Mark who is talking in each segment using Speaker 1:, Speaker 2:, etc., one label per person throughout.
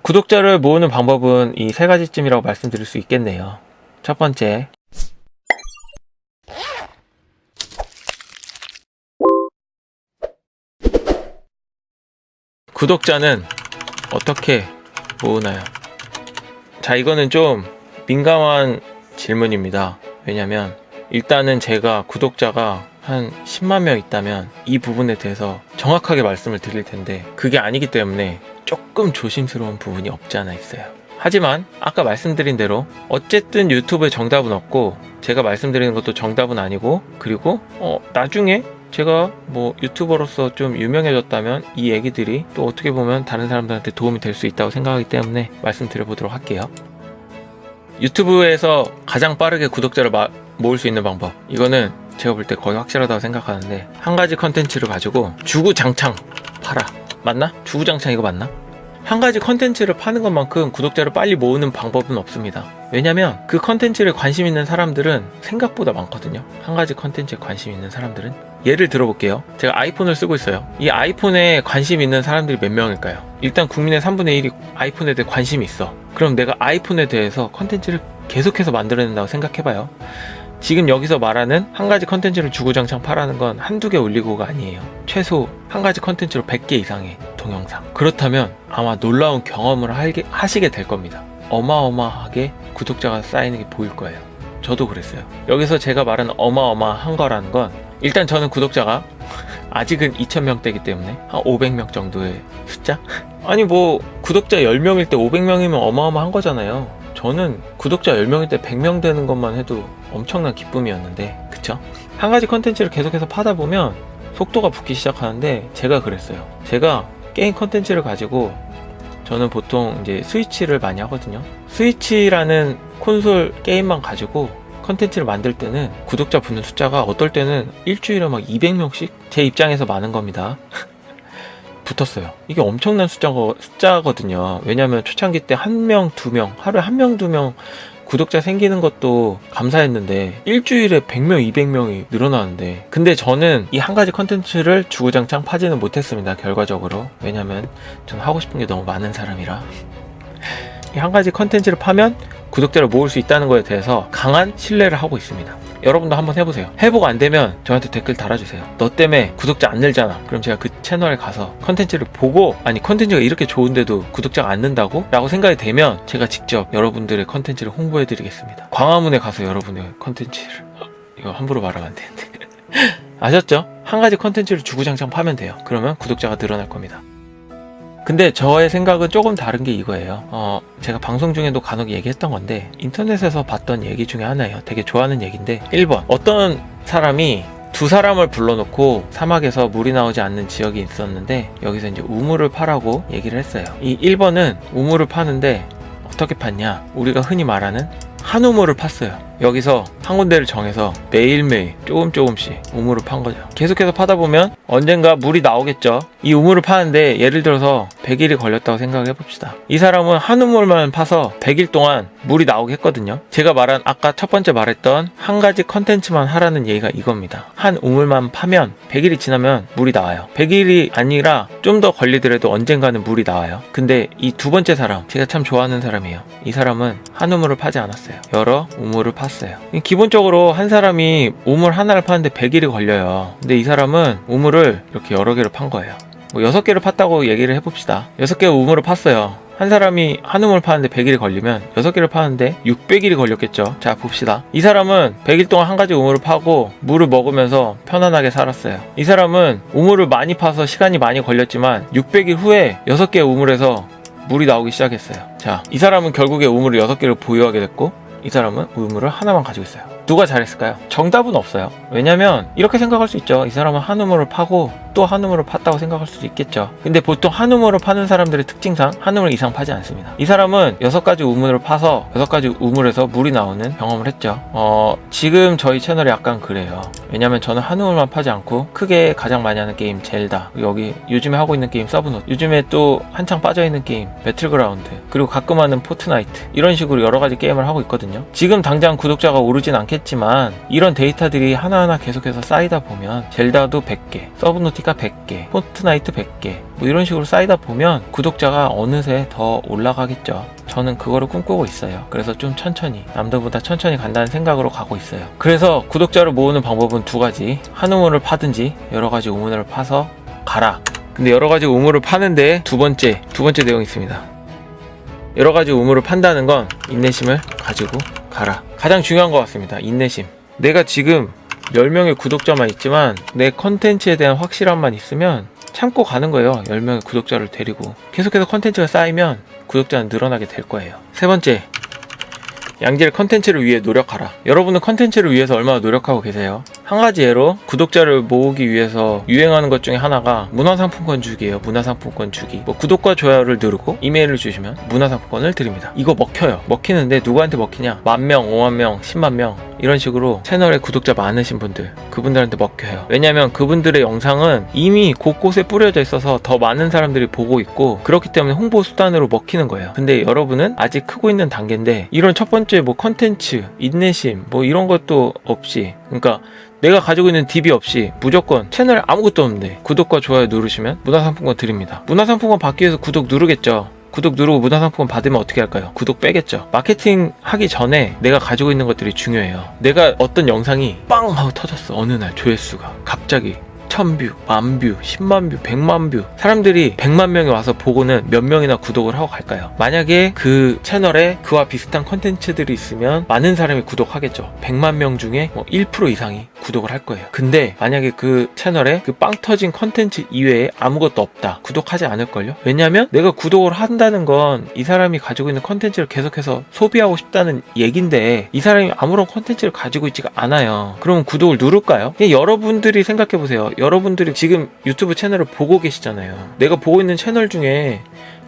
Speaker 1: 구독자를 모으는 방법은 이 세 가지쯤이라고 말씀드릴 수 있겠네요. 첫 번째, 구독자는 어떻게 모으나요? 자, 이거는 좀 민감한 질문입니다. 왜냐면 일단은 제가 구독자가 한 10만 명 있다면 이 부분에 대해서 정확하게 말씀을 드릴 텐데 그게 아니기 때문에 조금 조심스러운 부분이 없지 않아 있어요. 하지만 아까 말씀드린 대로 어쨌든 유튜브에 정답은 없고 제가 말씀드리는 것도 정답은 아니고, 그리고 나중에 제가 뭐 유튜버로서 좀 유명해졌다면 이 얘기들이 또 어떻게 보면 다른 사람들한테 도움이 될 수 있다고 생각하기 때문에 말씀드려보도록 할게요. 유튜브에서 가장 빠르게 구독자를 모을 수 있는 방법, 이거는 제가 볼 때 거의 확실하다고 생각하는데, 한 가지 컨텐츠를 가지고 주구장창 팔아. 맞나? 주구장창 이거 맞나? 한 가지 컨텐츠를 파는 것만큼 구독자를 빨리 모으는 방법은 없습니다. 왜냐면 그 컨텐츠에 관심 있는 사람들은 생각보다 많거든요. 한 가지 컨텐츠에 관심 있는 사람들은. 예를 들어볼게요. 제가 아이폰을 쓰고 있어요. 이 아이폰에 관심 있는 사람들이 몇 명일까요? 일단 국민의 3분의 1이 아이폰에 대해 관심이 있어. 그럼 내가 아이폰에 대해서 컨텐츠를 계속해서 만들어낸다고 생각해봐요. 지금 여기서 말하는 한 가지 컨텐츠를 주구장창 팔아는 건 한두 개 올리고가 아니에요. 최소 한 가지 컨텐츠로 100개 이상의 동영상. 그렇다면 아마 놀라운 경험을 하시게 될 겁니다. 어마어마하게 구독자가 쌓이는 게 보일 거예요. 저도 그랬어요. 여기서 제가 말하는 어마어마한 거라는 건, 일단 저는 구독자가 아직은 2000명대이기 때문에 한 500명 정도의 숫자? 아니 뭐 구독자 10명일 때 500명이면 어마어마한 거잖아요. 저는 구독자 10명일 때 100명 되는 것만 해도 엄청난 기쁨이었는데, 그쵸? 한 가지 컨텐츠를 계속해서 파다 보면 속도가 붙기 시작하는데, 제가 그랬어요. 제가 게임 컨텐츠를 가지고, 저는 보통 이제 스위치를 많이 하거든요. 스위치라는 콘솔 게임만 가지고 컨텐츠를 만들 때는 구독자 붙는 숫자가 어떨 때는 일주일에 막 200명씩 제 입장에서 많은 겁니다. 붙었어요. 이게 엄청난 숫자거든요. 왜냐면 초창기 때 1명, 2명, 하루에 1명, 2명 구독자 생기는 것도 감사했는데 일주일에 100명, 200명이 늘어나는데, 근데 저는 이 한 가지 컨텐츠를 주구장창 파지는 못했습니다. 결과적으로. 왜냐면 저는 하고 싶은 게 너무 많은 사람이라. 이 한 가지 컨텐츠를 파면 구독자를 모을 수 있다는 거에 대해서 강한 신뢰를 하고 있습니다. 여러분도 한번 해보세요. 해보고 안 되면 저한테 댓글 달아주세요. 너 때문에 구독자 안 늘잖아. 그럼 제가 그 채널에 가서 컨텐츠를 보고, 아니 컨텐츠가 이렇게 좋은데도 구독자가 안 는다고? 라고 생각이 되면 제가 직접 여러분들의 컨텐츠를 홍보해드리겠습니다. 광화문에 가서 여러분의 컨텐츠를, 이거 함부로 말하면 안 되는데 아셨죠? 한 가지 컨텐츠를 주구장창 파면 돼요. 그러면 구독자가 늘어날 겁니다. 근데 저의 생각은 조금 다른 게 이거예요. 제가 방송 중에도 간혹 얘기했던 건데, 인터넷에서 봤던 얘기 중에 하나예요. 되게 좋아하는 얘기인데, 1번, 어떤 사람이 두 사람을 불러놓고 사막에서 물이 나오지 않는 지역이 있었는데 여기서 이제 우물을 파라고 얘기를 했어요. 이 1번은 우물을 파는데 어떻게 팠냐, 우리가 흔히 말하는 한 우물을 팠어요. 여기서 한 군데를 정해서 매일매일 조금씩 우물을 판 거죠. 계속해서 파다 보면 언젠가 물이 나오겠죠. 이 우물을 파는데 예를 들어서 100일이 걸렸다고 생각해 봅시다. 이 사람은 한 우물만 파서 100일 동안 물이 나오게 했거든요. 제가 말한 아까 첫 번째 말했던 한 가지 컨텐츠만 하라는 얘기가 이겁니다. 한 우물만 파면 100일이 지나면 물이 나와요. 100일이 아니라 좀 더 걸리더라도 언젠가는 물이 나와요. 근데 이 두 번째 사람, 제가 참 좋아하는 사람이에요. 이 사람은 한 우물을 파지 않았어요. 여러 우물을 팠어요. 기본적으로 한 사람이 우물 하나를 파는데 100일이 걸려요. 근데 이 사람은 우물을 이렇게 여러 개를 판 거예요. 뭐 6개를 팠다고 얘기를 해봅시다. 6개 우물을 팠어요. 한 사람이 한 우물 파는데 100일이 걸리면 6개를 파는데 600일이 걸렸겠죠. 자, 봅시다. 이 사람은 100일 동안 한 가지 우물을 파고 물을 먹으면서 편안하게 살았어요. 이 사람은 우물을 많이 파서 시간이 많이 걸렸지만 600일 후에 6개의 우물에서 물이 나오기 시작했어요. 자, 이 사람은 결국에 우물을 6개를 보유하게 됐고, 이 사람은 우물을 하나만 가지고 있어요. 누가 잘했을까요? 정답은 없어요. 왜냐면 이렇게 생각할 수 있죠. 이 사람은 한 우물을 파고 또 한 우물을 팠다고 생각할 수도 있겠죠. 근데 보통 한 우물을 파는 사람들의 특징상 한 우물 이상 파지 않습니다. 이 사람은 6가지 우물을 파서 6가지 우물에서 물이 나오는 경험을 했죠. 지금 저희 채널이 약간 그래요. 왜냐면 저는 한 우물만 파지 않고 크게 가장 많이 하는 게임 젤다, 여기 요즘에 하고 있는 게임 서브노트, 요즘에 또 한창 빠져있는 게임 배틀그라운드, 그리고 가끔 하는 포트나이트, 이런 식으로 여러가지 게임을 하고 있거든요. 지금 당장 구독자가 오르진 않겠지만 이런 데이터들이 하나하나 계속해서 쌓이다 보면 젤다도 100개, 서브노티 피파 100개, 포트나이트 100개 뭐 이런 식으로 쌓이다 보면 구독자가 어느새 더 올라가겠죠. 저는 그거를 꿈꾸고 있어요. 그래서 좀 천천히, 남들보다 천천히 간다는 생각으로 가고 있어요. 그래서 구독자를 모으는 방법은 두 가지. 한 우물을 파든지 여러 가지 우물을 파서 가라. 근데 여러 가지 우물을 파는데 두 번째 내용이 있습니다. 여러 가지 우물을 판다는 건 인내심을 가지고 가라. 가장 중요한 것 같습니다. 인내심. 내가 지금 10명의 구독자만 있지만 내 컨텐츠에 대한 확실함만 있으면 참고 가는 거예요. 10명의 구독자를 데리고 계속해서 컨텐츠가 쌓이면 구독자는 늘어나게 될 거예요. 세 번째, 양질의 컨텐츠를 위해 노력하라. 여러분은 컨텐츠를 위해서 얼마나 노력하고 계세요? 한 가지 예로 구독자를 모으기 위해서 유행하는 것 중에 하나가 문화상품권 주기예요. 문화상품권 주기. 뭐 구독과 좋아요를 누르고 이메일을 주시면 문화상품권을 드립니다. 이거 먹혀요. 먹히는데 누구한테 먹히냐? 10,000명, 50,000명, 100,000명 이런 식으로 채널에 구독자 많으신 분들, 그분들한테 먹혀요. 왜냐면 그분들의 영상은 이미 곳곳에 뿌려져 있어서 더 많은 사람들이 보고 있고 그렇기 때문에 홍보 수단으로 먹히는 거예요. 근데 여러분은 아직 크고 있는 단계인데 이런 첫 번째 뭐 컨텐츠, 인내심 뭐 이런 것도 없이, 그러니까 내가 가지고 있는 DB 없이 무조건 채널에 아무것도 없는데 구독과 좋아요 누르시면 문화상품권 드립니다. 문화상품권 받기 위해서 구독 누르겠죠. 구독 누르고 문화상품권 받으면 어떻게 할까요? 구독 빼겠죠. 마케팅 하기 전에 내가 가지고 있는 것들이 중요해요. 내가 어떤 영상이 빵 하고 터졌어. 어느 날 조회수가 갑자기 1000뷰, 10,000뷰, 100,000뷰, 100,000뷰, 사람들이 100만 명이 와서 보고는 몇 명이나 구독을 하고 갈까요? 만약에 그 채널에 그와 비슷한 컨텐츠들이 있으면 많은 사람이 구독하겠죠. 100만 명 중에 뭐 1% 이상이 구독을 할 거예요. 근데 만약에 그 채널에 그 빵 터진 컨텐츠 이외에 아무것도 없다, 구독하지 않을걸요? 왜냐면 내가 구독을 한다는 건 이 사람이 가지고 있는 컨텐츠를 계속해서 소비하고 싶다는 얘긴데 이 사람이 아무런 컨텐츠를 가지고 있지가 않아요. 그러면 구독을 누를까요? 그냥 여러분들이 생각해보세요. 여러분들이 지금 유튜브 채널을 보고 계시잖아요. 내가 보고 있는 채널 중에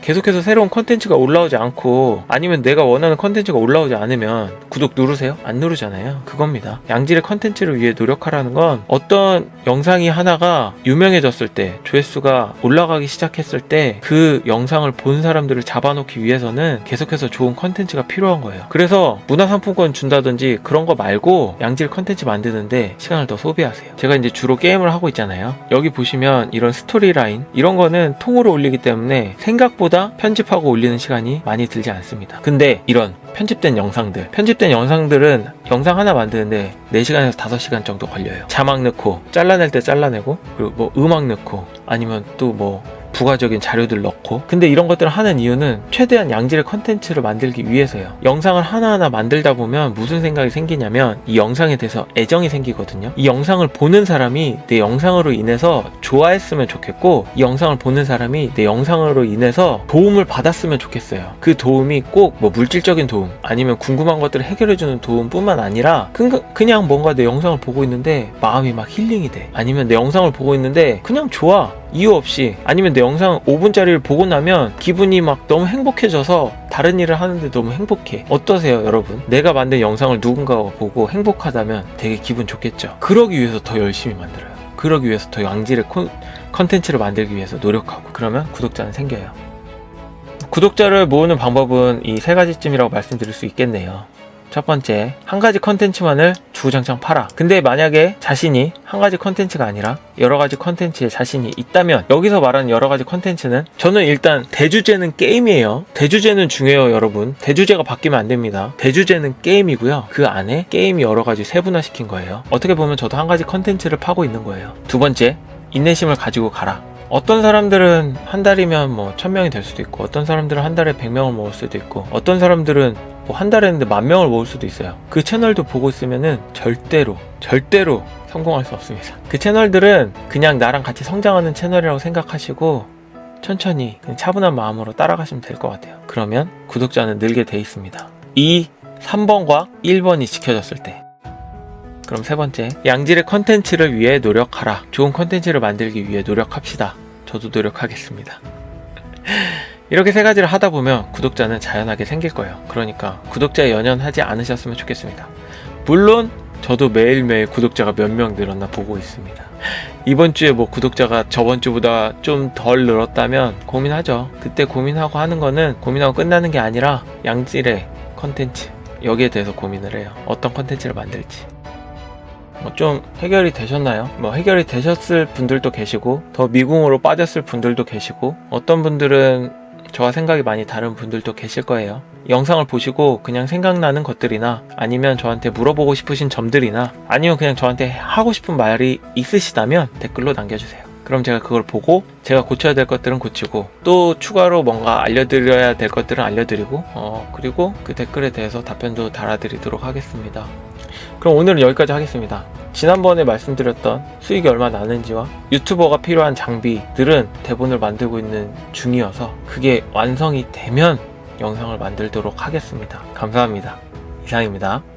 Speaker 1: 계속해서 새로운 컨텐츠가 올라오지 않고 아니면 내가 원하는 컨텐츠가 올라오지 않으면 구독 누르세요? 안 누르잖아요. 그겁니다. 양질의 컨텐츠를 위해 노력하라는 건 어떤 영상이 하나가 유명해졌을 때, 조회수가 올라가기 시작했을 때 그 영상을 본 사람들을 잡아놓기 위해서는 계속해서 좋은 컨텐츠가 필요한 거예요. 그래서 문화상품권 준다든지 그런 거 말고 양질 컨텐츠 만드는데 시간을 더 소비하세요. 제가 이제 주로 게임을 하고 있잖아요. 여기 보시면 이런 스토리라인 이런 거는 통으로 올리기 때문에 생각보다 편집하고 올리는 시간이 많이 들지 않습니다. 근데 이런 편집된 영상들은 영상 하나 만드는데 4시간에서 5시간 정도 걸려요. 자막 넣고 잘라낼 때 잘라내고 그리고 뭐 음악 넣고 아니면 또 뭐 부가적인 자료들 넣고. 근데 이런 것들을 하는 이유는 최대한 양질의 컨텐츠를 만들기 위해서요. 영상을 하나하나 만들다 보면 무슨 생각이 생기냐면 이 영상에 대해서 애정이 생기거든요. 이 영상을 보는 사람이 내 영상으로 인해서 좋아했으면 좋겠고 이 영상을 보는 사람이 내 영상으로 인해서 도움을 받았으면 좋겠어요. 그 도움이 꼭 뭐 물질적인 도움 아니면 궁금한 것들을 해결해주는 도움뿐만 아니라 그냥 뭔가 내 영상을 보고 있는데 마음이 막 힐링이 돼. 아니면 내 영상을 보고 있는데 그냥 좋아. 이유 없이. 아니면 내 영상 5분짜리를 보고 나면 기분이 막 너무 행복해져서 다른 일을 하는데 너무 행복해. 어떠세요 여러분? 내가 만든 영상을 누군가가 보고 행복하다면 되게 기분 좋겠죠. 그러기 위해서 더 열심히 만들어요. 그러기 위해서 더 양질의 컨텐츠를 만들기 위해서 노력하고 그러면 구독자는 생겨요. 구독자를 모으는 방법은 이 3가지쯤이라고 말씀드릴 수 있겠네요. 첫 번째, 한 가지 컨텐츠만을 주구장창 팔아. 근데 만약에 자신이 한 가지 컨텐츠가 아니라 여러 가지 컨텐츠에 자신이 있다면 여기서 말하는 여러 가지 컨텐츠는 저는 일단 대주제는 게임이에요. 대주제는 중요해요 여러분. 대주제가 바뀌면 안 됩니다. 대주제는 게임이고요. 그 안에 게임이 여러 가지 세분화시킨 거예요. 어떻게 보면 저도 한 가지 컨텐츠를 파고 있는 거예요. 두 번째, 인내심을 가지고 가라. 어떤 사람들은 한 달이면 뭐 1000명이 될 수도 있고 어떤 사람들은 한 달에 100명을 모을 수도 있고 어떤 사람들은 뭐 한 달에 했는데 10,000명을 모을 수도 있어요. 그 채널도 보고 있으면은 절대로 성공할 수 없습니다. 그 채널들은 그냥 나랑 같이 성장하는 채널이라고 생각하시고 천천히 그냥 차분한 마음으로 따라가시면 될 것 같아요. 그러면 구독자는 늘게 돼 있습니다. 이 3번과 1번이 지켜졌을 때. 그럼 세 번째, 양질의 컨텐츠를 위해 노력하라. 좋은 컨텐츠를 만들기 위해 노력합시다. 저도 노력하겠습니다. 이렇게 3가지를 하다 보면 구독자는 자연하게 생길 거예요. 그러니까 구독자에 연연하지 않으셨으면 좋겠습니다. 물론 저도 매일매일 구독자가 몇 명 늘었나 보고 있습니다. 이번 주에 뭐 구독자가 저번 주보다 좀 덜 늘었다면 고민하죠. 그때 고민하고 하는 거는 고민하고 끝나는 게 아니라 양질의 컨텐츠, 여기에 대해서 고민을 해요. 어떤 컨텐츠를 만들지. 좀 해결이 되셨나요? 해결이 되셨을 분들도 계시고 더 미궁으로 빠졌을 분들도 계시고 어떤 분들은 저와 생각이 많이 다른 분들도 계실 거예요. 영상을 보시고 그냥 생각나는 것들이나 아니면 저한테 물어보고 싶으신 점들이나 아니면 그냥 저한테 하고 싶은 말이 있으시다면 댓글로 남겨주세요. 그럼 제가 그걸 보고 제가 고쳐야 될 것들은 고치고 또 추가로 뭔가 알려드려야 될 것들은 알려드리고 그리고 그 댓글에 대해서 답변도 달아드리도록 하겠습니다. 그럼 오늘은 여기까지 하겠습니다. 지난번에 말씀드렸던 수익이 얼마 나는지와 유튜버가 필요한 장비들은 대본을 만들고 있는 중이어서 그게 완성이 되면 영상을 만들도록 하겠습니다. 감사합니다. 이상입니다.